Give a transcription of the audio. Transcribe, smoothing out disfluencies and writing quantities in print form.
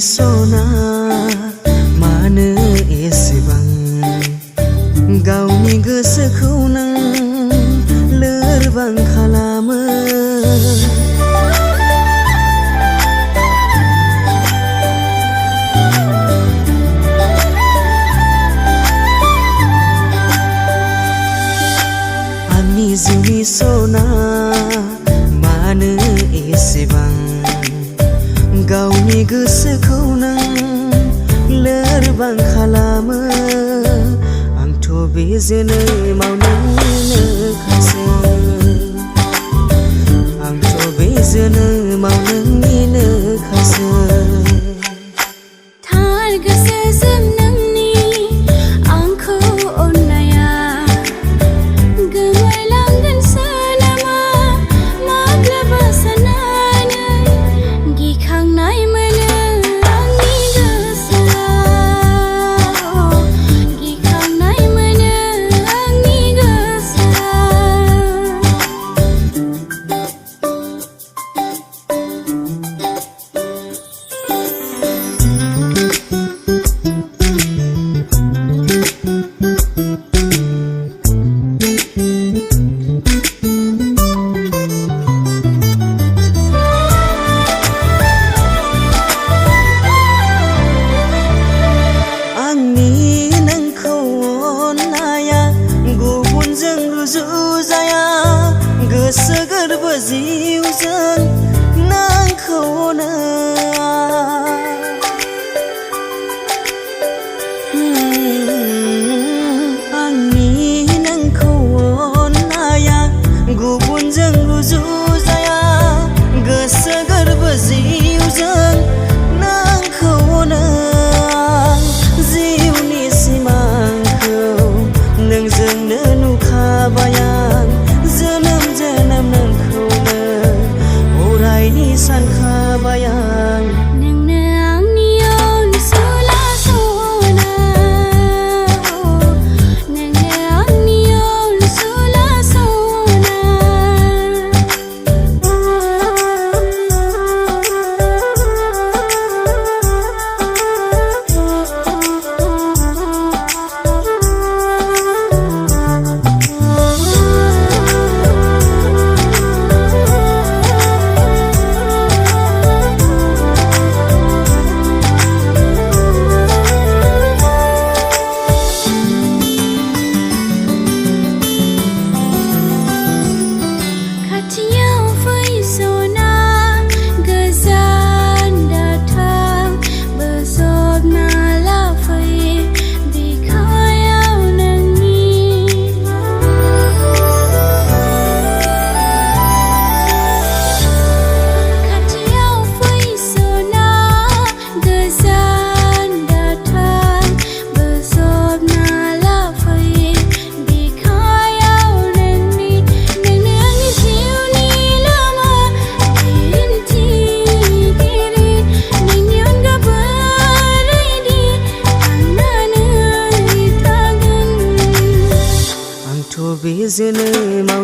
सना मानो एसेबां गावनि गोसोखौ नों लोरबां खालामो आंनि जिउनि सना मानो एसेबां गावनि गोसोखौ नों लोरबां खालामो आंथ' बे जोनोमाव नोंनिनो खासो आंथ' बे जोनोमाव नोंनिनो खासो थार गोसोजों नोंनि आंखौ अननाया गोमोरलांगोनसो नामा माब्लाबा साननानै गिखांनाय मोनो आंनि गोसोआव गिखांनाय मोनो आंनि गोसोआव आंनि नोंखौ अननाया गुबुनजों रुजुजाया गोसो गोरबो जिउजों नोंखौ अनो आंनि नोंखौ अननाया गुबुनजों रुजुजाया गोसो गोरबो जिउजों नोंखौ अनो जिउनि सिमांखौ नोंजोंनो नुखाबाय आं जोनोम जोनोम नोंखौनो अरायनि सानखाबाय आं नोंनो आंनि अनसुला सना नोंनो आंनि अनसुला सना खाथियाव फै सना गोजान दाथां बोजबना लाफै बिखायाव नोंनि खाथियाव फै सना गोजान दाथां बोजबना लाफै बिखायाव नोंनि नोंनो आंनि जिउनि लामा दिन्थिगिरि नोंनि अनगा बोरैदि थांनानै थागोन आंथ' बे जोनोमाव